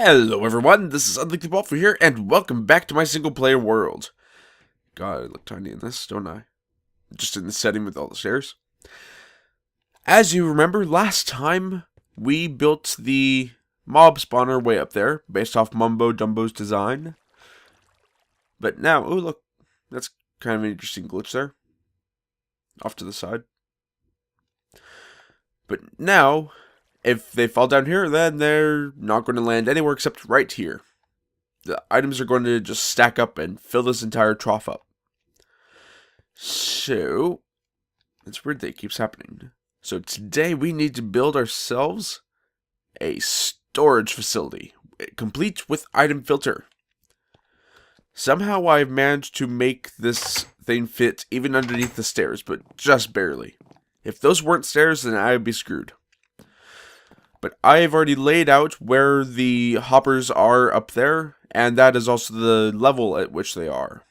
Hello everyone, this is Waffle here, and welcome back to my single player world. God, I look tiny in this, don't I? Just in the setting with all the stairs. As you remember, last time we built the mob spawner way up there, based off Mumbo Jumbo's design. But now, oh look, that's kind of an interesting glitch there. Off to the side. But now, if they fall down here, then they're not going to land anywhere except right here. The items are going to just stack up and fill this entire trough up. So, it's weird that it keeps happening. So today we need to build ourselves a storage facility, complete with item filter. Somehow I've managed to make this thing fit even underneath the stairs, but just barely. If those weren't stairs, then I would be screwed. But I have already laid out where the hoppers are up there, and that is also the level at which they are.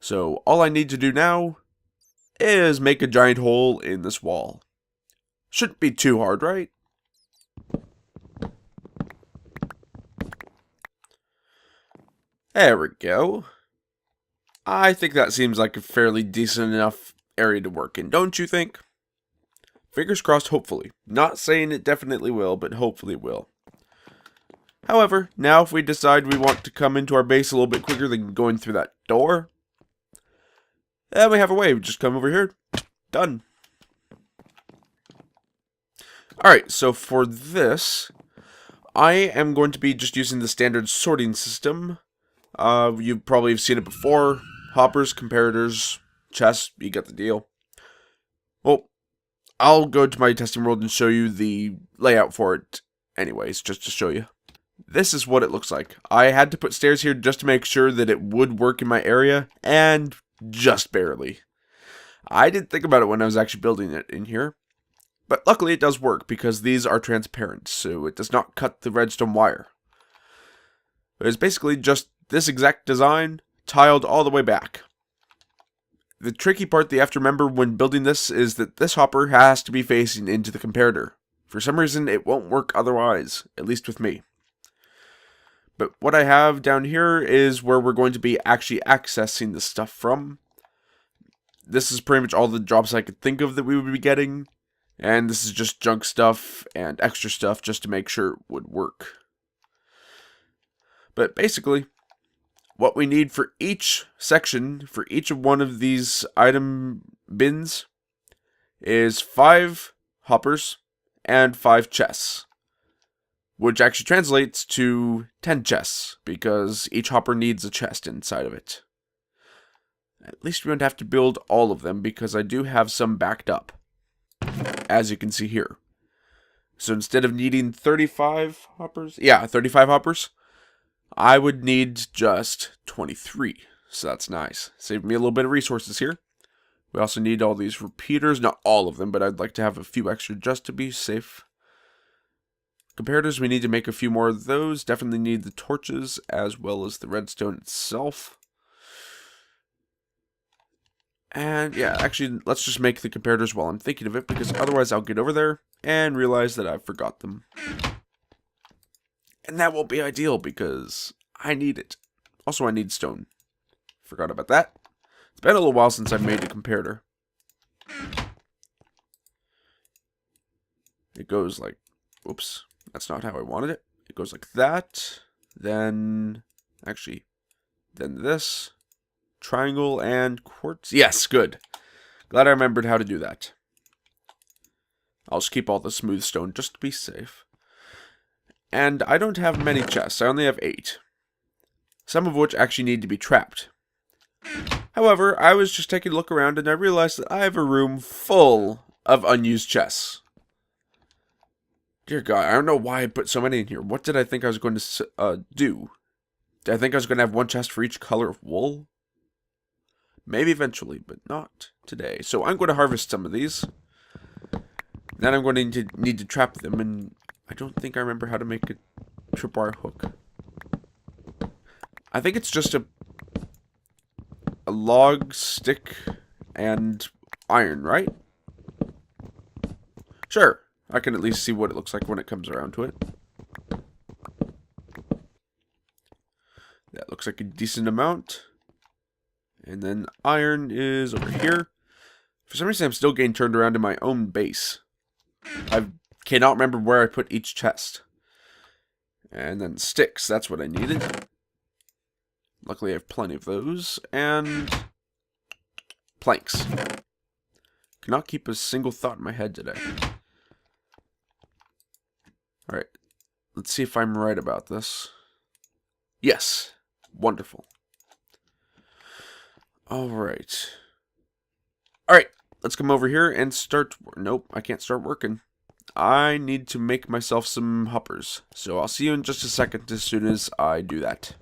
So all I need to do now is make a giant hole in this wall. Shouldn't be too hard, right? There we go. I think that seems like a fairly decent enough area to work in, don't you think? Fingers crossed, hopefully. Not saying it definitely will, but hopefully it will. However, now if we decide we want to come into our base a little bit quicker than going through that door, then we have a way. We just come over here. Done. Alright, so for this, I am going to be just using the standard sorting system. You probably have seen it before. Hoppers, comparators, chests, you get the deal. Well, I'll go to my testing world and show you the layout for it anyways, just to show you. This is what it looks like. I had to put stairs here just to make sure that it would work in my area, and just barely. I didn't think about it when I was actually building it in here, but luckily it does work because these are transparent, so it does not cut the redstone wire. It's basically just this exact design, tiled all the way back. The tricky part that you have to remember when building this is that this hopper has to be facing into the comparator. For some reason, it won't work otherwise, at least with me. But what I have down here is where we're going to be actually accessing the stuff from. This is pretty much all the drops I could think of that we would be getting. And this is just junk stuff and extra stuff just to make sure it would work. But basically, what we need for each section, for each of one of these item bins, is 5 hoppers and 5 chests. Which actually translates to 10 chests, because each hopper needs a chest inside of it. At least we don't have to build all of them, because I do have some backed up, as you can see here. So instead of needing 35 hoppers, I would need just 23. So that's nice. Saved me a little bit of resources here. We also need all these repeaters. Not all of them, but I'd like to have a few extra just to be safe. Comparators, we need to make a few more of those. Definitely need the torches as well as the redstone itself. And yeah, actually, let's just make the comparators while I'm thinking of it, because otherwise I'll get over there and realize that I forgot them. And that won't be ideal because I need it. Also, I need stone. Forgot about that. It's been a little while since I've made a comparator. It goes like, whoops, that's not how I wanted it. It goes like that. Then, actually, then this. Triangle and quartz. Yes, good. Glad I remembered how to do that. I'll just keep all the smooth stone just to be safe. And I don't have many chests. I only have 8. Some of which actually need to be trapped. However, I was just taking a look around and I realized that I have a room full of unused chests. Dear God, I don't know why I put so many in here. What did I think I was going to do? Did I think I was going to have one chest for each color of wool? Maybe eventually, but not today. So I'm going to harvest some of these. Then I'm going to need to trap them, and I don't think I remember how to make a tripwire hook. I think it's just a log, stick, and iron, right? Sure. I can at least see what it looks like when it comes around to it. That looks like a decent amount. And then iron is over here. For some reason, I'm still getting turned around in my own base. I cannot remember where I put each chest. And then sticks, that's what I needed. Luckily, I have plenty of those. And planks. Cannot keep a single thought in my head today. Alright, let's see if I'm right about this. Yes, wonderful. Alright. Alright, let's come over here and start... Nope, I can't start working. I need to make myself some hoppers. So I'll see you in just a second as soon as I do that.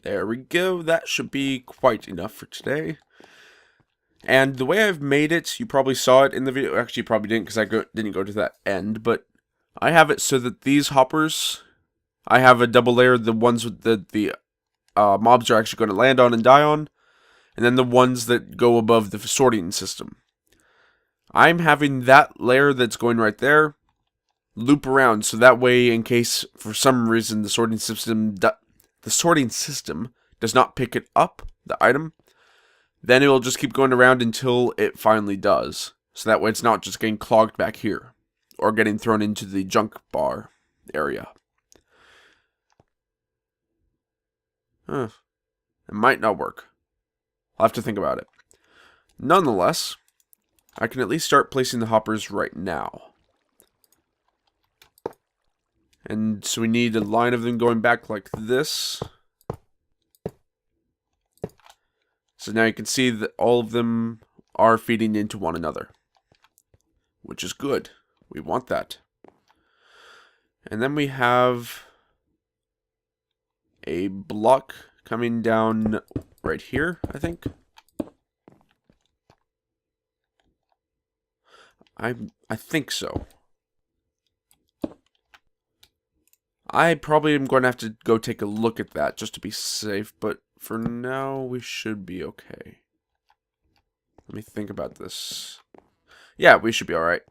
There we go. That should be quite enough for today. And the way I've made it, you probably saw it in the video. Actually, you probably didn't because I didn't go to that end. But I have it so that these hoppers, I have a double layer. The ones with the mobs are actually going to land on and die on. And then the ones that go above the sorting system. I'm having that layer that's going right there loop around. So that way, in case for some reason the sorting system does not pick it up, the item, then it will just keep going around until it finally does. So that way it's not just getting clogged back here. Or getting thrown into the junk bar area. It might not work. I'll have to think about it. Nonetheless, I can at least start placing the hoppers right now. And so we need a line of them going back like this. So now you can see that all of them are feeding into one another. Which is good. We want that. And then we have a block coming down right here, I think. I think so. I probably am going to have to go take a look at that just to be safe, but for now we should be okay. Let me think about this. Yeah, we should be alright.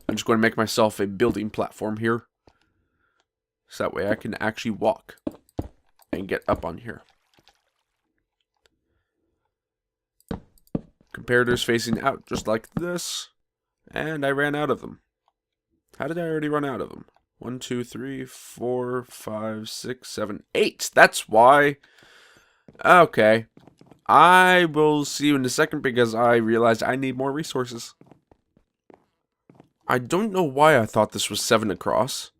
I'm just going to make myself a building platform here. So that way I can actually walk and get up on here. Comparators facing out just like this. And I ran out of them. How did I already run out of them? 1, 2, 3, 4, 5, 6, 7, 8. That's why. Okay. I will see you in a second because I realized I need more resources. I don't know why I thought this was 7 across.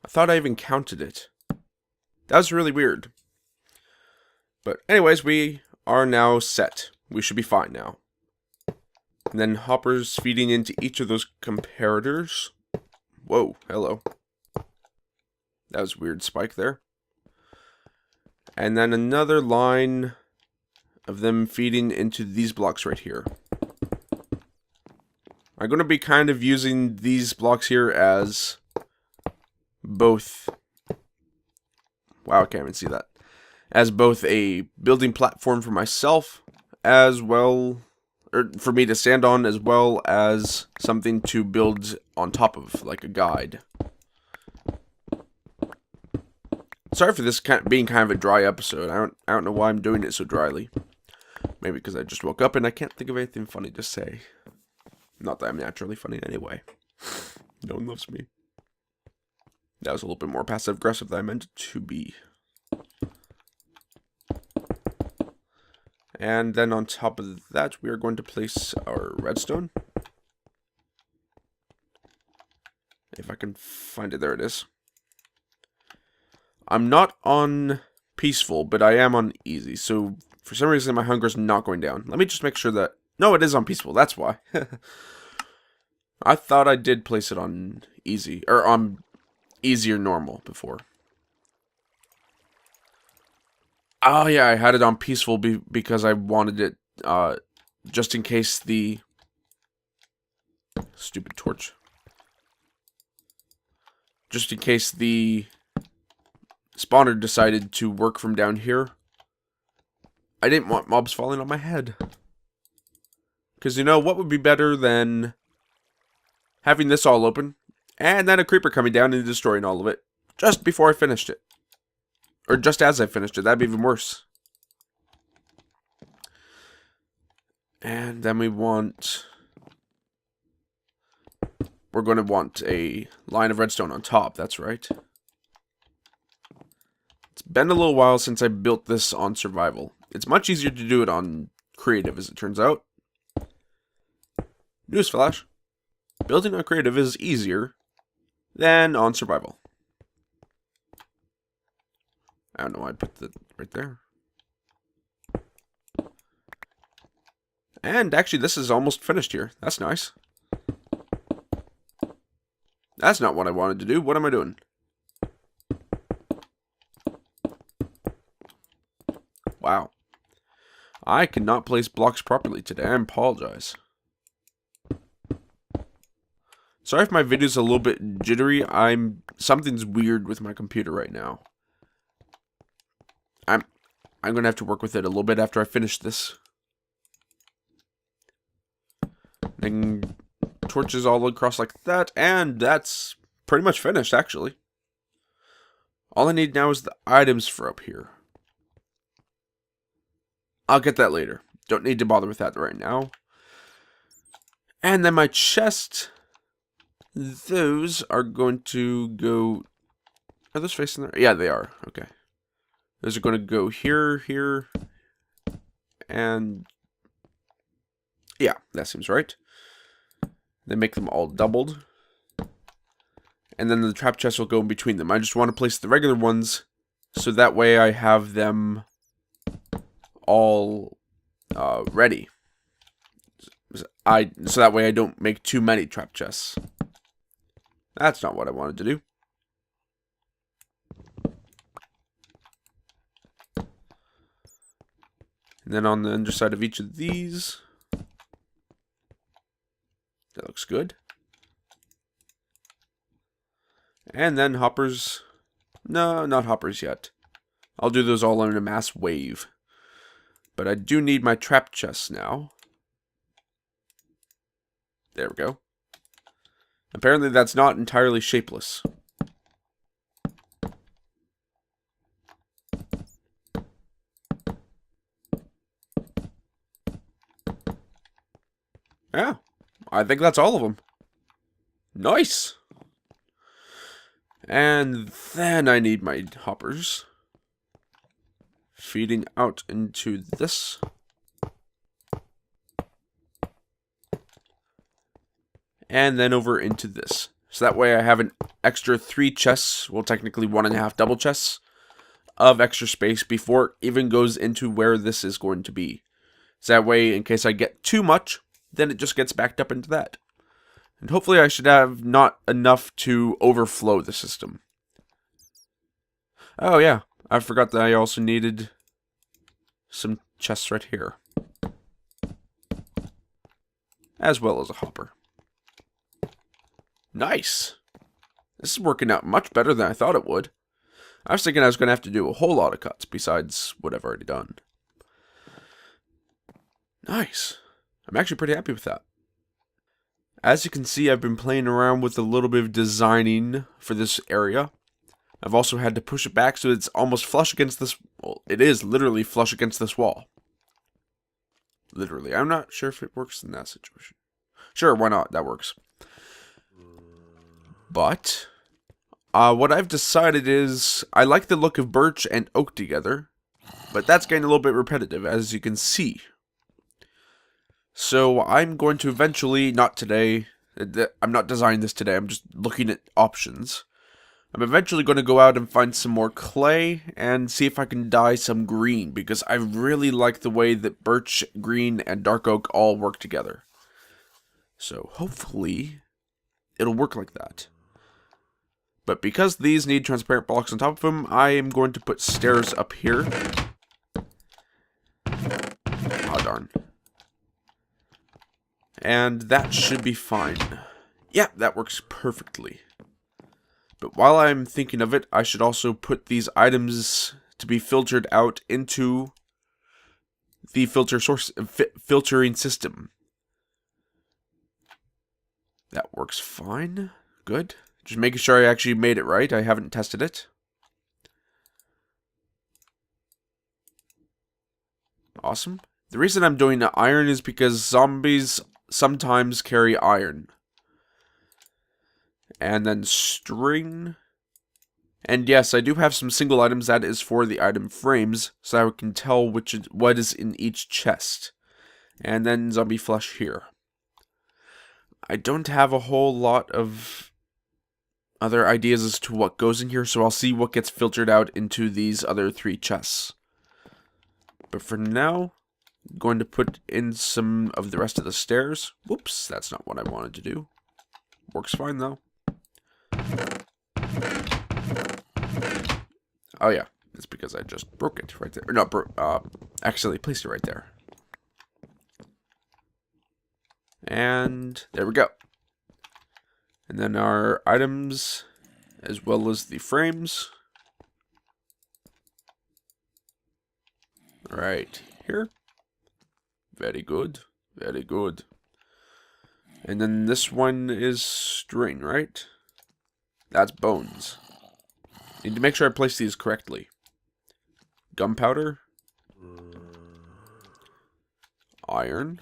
I thought I even counted it. That was really weird. But anyways, we are now set. We should be fine now. And then hoppers feeding into each of those comparators. Whoa, hello. That was a weird spike there. And then another line of them feeding into these blocks right here. I'm going to be kind of using these blocks here as both... Wow, I can't even see that. As both a building platform for myself, as well... Or for me to stand on, as well as something to build on top of, like a guide. Sorry for this being kind of a dry episode. I don't know why I'm doing it so dryly. Maybe because I just woke up and I can't think of anything funny to say. Not that I'm naturally funny anyway. No one loves me. That was a little bit more passive-aggressive than I meant it to be. And then on top of that, we are going to place our redstone. If I can find it, there it is. I'm not on peaceful, but I am on easy. So for some reason, my hunger is not going down. Let me just make sure that... No, it is on peaceful. That's why. I thought I did place it on easy. Or on easy or normal before. Oh yeah, I had it on peaceful because I wanted it, just in case the... Stupid torch. Just in case the spawner decided to work from down here. I didn't want mobs falling on my head. Because, you know, what would be better than having this all open And then a creeper coming down and destroying all of it. Just before I finished it. Or just as I finished it. That'd be even worse. And then we're going to want a line of redstone on top. That's right. It's been a little while since I built this on survival. It's much easier to do it on creative, as it turns out. Newsflash. Building on creative is easier than on survival. I don't know why I put that right there. And actually, this is almost finished here. That's nice. That's not what I wanted to do. What am I doing? Wow. I cannot place blocks properly today. I apologize. Sorry if my video's a little bit jittery. Something's weird with my computer right now. I'm gonna have to work with it a little bit after I finish this. And torches all across like that, and that's pretty much finished, actually. All I need now is the items for up here. I'll get that later. Don't need to bother with that right now. And then my chest, those are going to go... Are those facing there? Yeah, they are. Okay. Those are going to go here, here, and... Yeah, that seems right. Then make them all doubled. And then the trap chest will go in between them. I just want to place the regular ones so that way I have them all ready. So that way I don't make too many trap chests. That's not what I wanted to do. And then on the underside of each of these... That looks good. And then hoppers. No, not hoppers yet. I'll do those all in a mass wave. But I do need my trap chests now. There we go. Apparently that's not entirely shapeless. Yeah. I think that's all of them. Nice. And then I need my hoppers. Feeding out into this. And then over into this. So that way I have an extra 3 chests, well technically 1.5 double chests, of extra space before it even goes into where this is going to be. So that way, in case I get too much, then it just gets backed up into that. And hopefully I should have not enough to overflow the system. Oh yeah, I forgot that I also needed some chests right here. As well as a hopper. Nice! This is working out much better than I thought it would. I was thinking I was going to have to do a whole lot of cuts besides what I've already done. Nice. I'm actually pretty happy with that. As you can see, I've been playing around with a little bit of designing for this area. I've also had to push it back so it's almost flush against this... Well, it is literally flush against this wall. Literally. I'm not sure if it works in that situation. Sure, why not? That works. But, what I've decided is, I like the look of birch and oak together, but that's getting a little bit repetitive, as you can see. So I'm going to eventually, not today, I'm not designing this today, I'm just looking at options. I'm eventually going to go out and find some more clay and see if I can dye some green, because I really like the way that birch, green, and dark oak all work together. So hopefully it'll work like that. But because these need transparent blocks on top of them, I am going to put stairs up here. Aw, darn. And that should be fine. Yeah, that works perfectly. But while I'm thinking of it, I should also put these items to be filtered out into the filtering system. That works fine. Good. Just making sure I actually made it right. I haven't tested it. Awesome. The reason I'm doing the iron is because zombies sometimes carry iron. And then string. And yes, I do have some single items that is for the item frames, so I can tell what is in each chest. And then zombie flesh here. I don't have a whole lot of other ideas as to what goes in here, so I'll see what gets filtered out into these other 3 chests. But for now, I'm going to put in some of the rest of the stairs. Whoops, that's not what I wanted to do. Works fine though. Oh yeah, it's because I just broke it right there. Or not accidentally placed it right there. And there we go. And then our items, as well as the frames. Right here. Very good. Very good. And then this one is string, right? That's bones. Need to make sure I place these correctly. Gunpowder. Iron.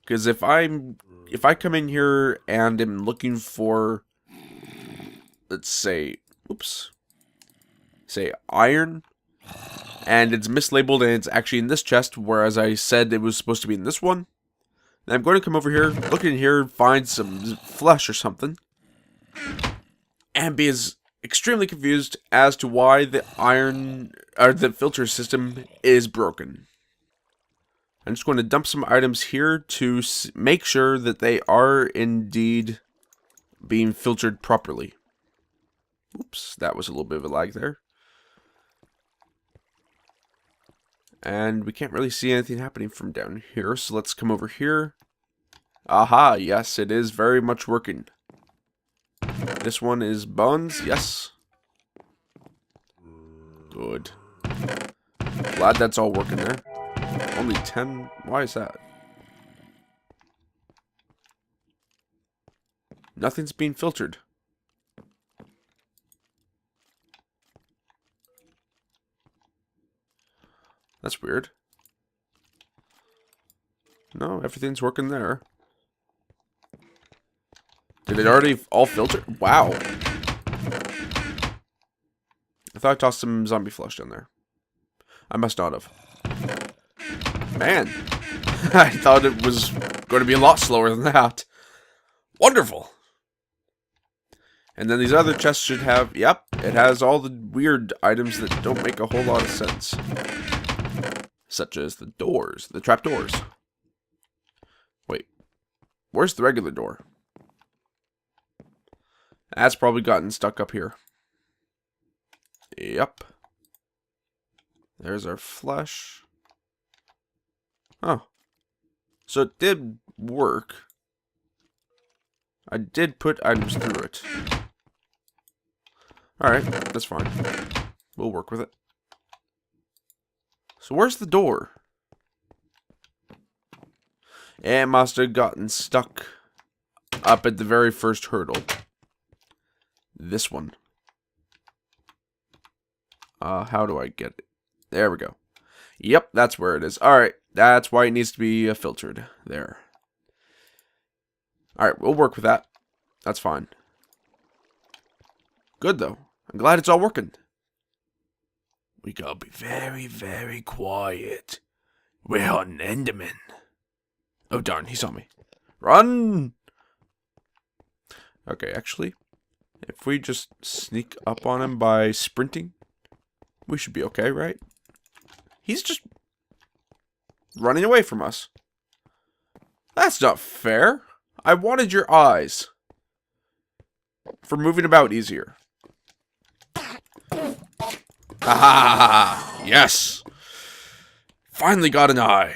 Because if I come in here and am looking for, let's say, oops, say iron, and it's mislabeled and it's actually in this chest, whereas I said it was supposed to be in this one, then I'm going to come over here, look in here, find some flesh or something, and be extremely confused as to why the iron, or the filter system is broken. I'm just going to dump some items here to make sure that they are indeed being filtered properly. Oops, that was a little bit of a lag there. And we can't really see anything happening from down here, so let's come over here. Aha, yes, it is very much working. This one is bones, yes. Good. Glad that's all working there. Only 10? Why is that? Nothing's being filtered. That's weird. No, everything's working there. Did it already all filter? Wow. I thought I tossed some zombie flesh down there. I must not have. Man. I thought it was going to be a lot slower than that. Wonderful. And then these other chests should have, yep, it has all the weird items that don't make a whole lot of sense. Such as the doors, the trap doors. Wait, where's the regular door? That's probably gotten stuck up here. Yep. There's our flesh. Oh. So it did work. I did put items through it. Alright, that's fine. We'll work with it. So where's the door? It must have gotten stuck up at the very first hurdle. This one. How do I get it? There we go. Yep, that's where it is. Alright, that's why it needs to be filtered. There. Alright, we'll work with that. That's fine. Good, though. I'm glad it's all working. We gotta be very, very quiet. We're on Enderman. Oh, darn, he saw me. Run! Okay, actually, if we just sneak up on him by sprinting, we should be okay, right? He's just running away from us. That's not fair. I wanted your eyes for moving about easier. Ah, yes. Finally got an eye.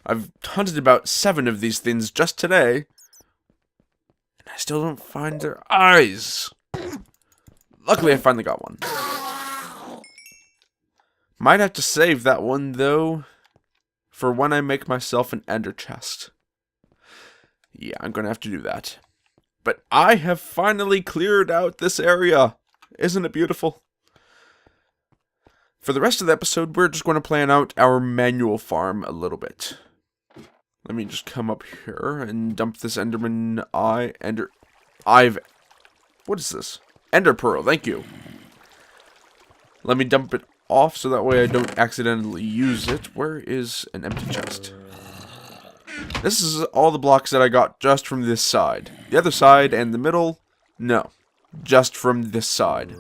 I've hunted about 7 of these things just today, and I still don't find their eyes. Luckily, I finally got one. Might have to save that one, though, for when I make myself an ender chest. Yeah, I'm going to have to do that. But I have finally cleared out this area. Isn't it beautiful? For the rest of the episode, we're just going to plan out our manual farm a little bit. Let me just come up here and dump this Enderman what is this? Ender Pearl, thank you. Let me dump it off so that way I don't accidentally use it. Where is an empty chest? This is all the blocks that I got just from this side. The other side and the middle, no. Just from this side.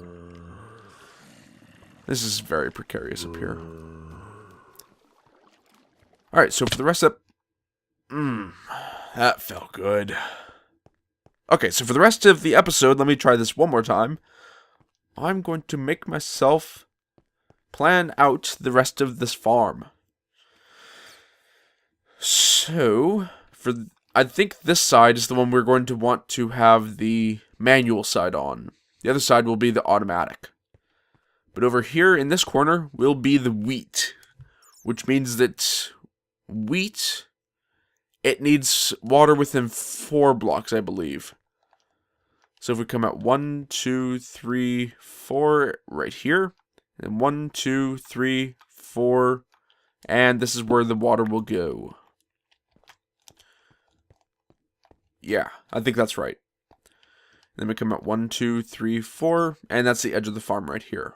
This is very precarious up here. Alright, so for the rest of... that felt good. Okay, so for the rest of the episode, let me try this one more time. I'm going to make myself plan out the rest of this farm. So, I think this side is the one we're going to want to have the manual side on. The other side will be the automatic. But over here in this corner will be the wheat. Which means that wheat, it needs water within 4 blocks, I believe. So if we come at 1, 2, 3, 4 right here. And 1, 2, 3, 4. And this is where the water will go. Yeah, I think that's right. Then we come out 1, 2, 3, 4, and that's the edge of the farm right here.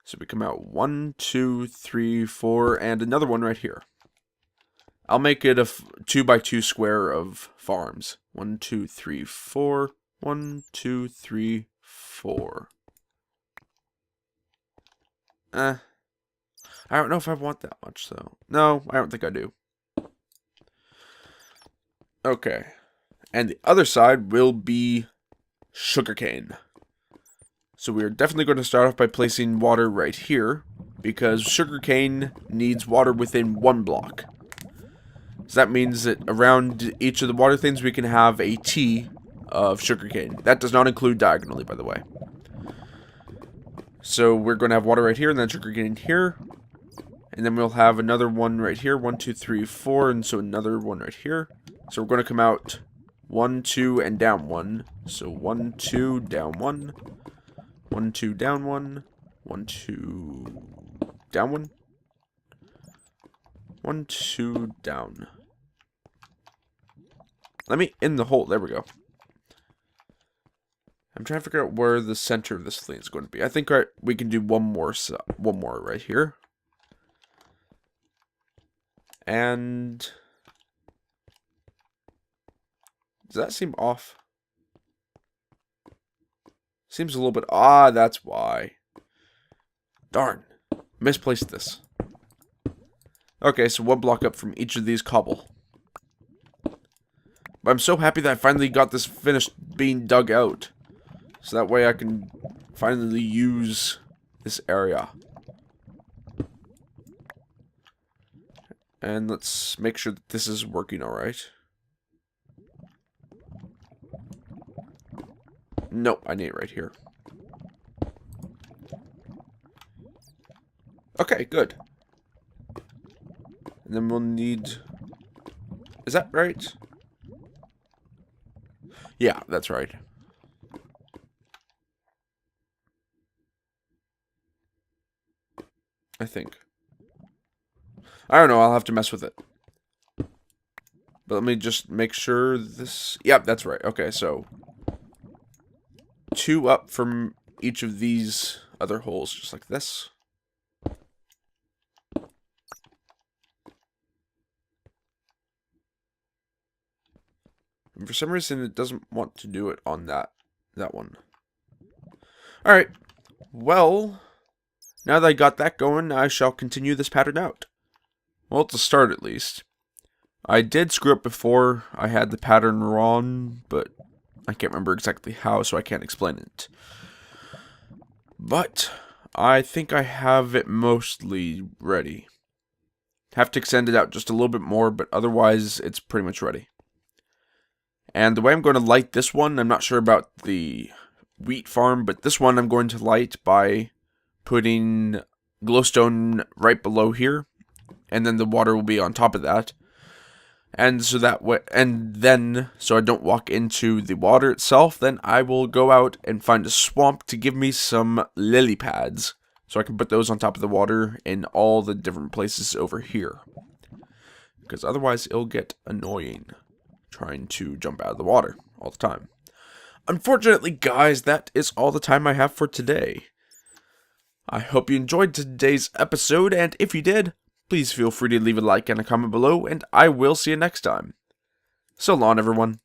So we come out 1, 2, 3, 4, and another one right here. I'll make it a 2x2 square of farms. 1, 2, 3, 4. 1, 2, 3, 4. I don't know if I want that much, though. No, I don't think I do. Okay. And the other side will be sugarcane. So we are definitely going to start off by placing water right here, because sugarcane needs water within 1 block. So that means that around each of the water things we can have a T of sugarcane. That does not include diagonally, by the way. So we're going to have water right here, and then sugarcane here. And then we'll have another one right here. 1, 2, 3, 4, and so another one right here. So we're going to come out 1, 2, and down 1. So 1, 2, down 1. 1, 2, down 1. 1, 2, down 1. 1, 2, down. Let me in the hole. There we go. I'm trying to figure out where the center of this thing is going to be. I think we can do one more right here. And does that seem off? Seems a little bit... Ah, that's why. Darn. Misplaced this. Okay, so 1 block up from each of these cobble. But I'm so happy that I finally got this finished being dug out. So that way I can finally use this area. And let's make sure that this is working alright. Nope, I need it right here. Okay, good. And then we'll need... Is that right? Yeah, that's right. I think. I don't know, I'll have to mess with it. But let me just make sure this... Yep, that's right. Okay, so 2 up from each of these other holes, just like this. And for some reason, it doesn't want to do it on that one. Alright. Well, now that I got that going, I shall continue this pattern out. Well, to start at least. I did screw up before I had the pattern wrong, but I can't remember exactly how, so I can't explain it. But I think I have it mostly ready. Have to extend it out just a little bit more, but otherwise it's pretty much ready. And the way I'm going to light this one, I'm not sure about the wheat farm, but this one I'm going to light by putting glowstone right below here. And then the water will be on top of that. And so that way, and then, so I don't walk into the water itself, then I will go out and find a swamp to give me some lily pads. So I can put those on top of the water in all the different places over here. Because otherwise it'll get annoying trying to jump out of the water all the time. Unfortunately, guys, that is all the time I have for today. I hope you enjoyed today's episode, and if you did, please feel free to leave a like and a comment below, and I will see you next time. So long, everyone.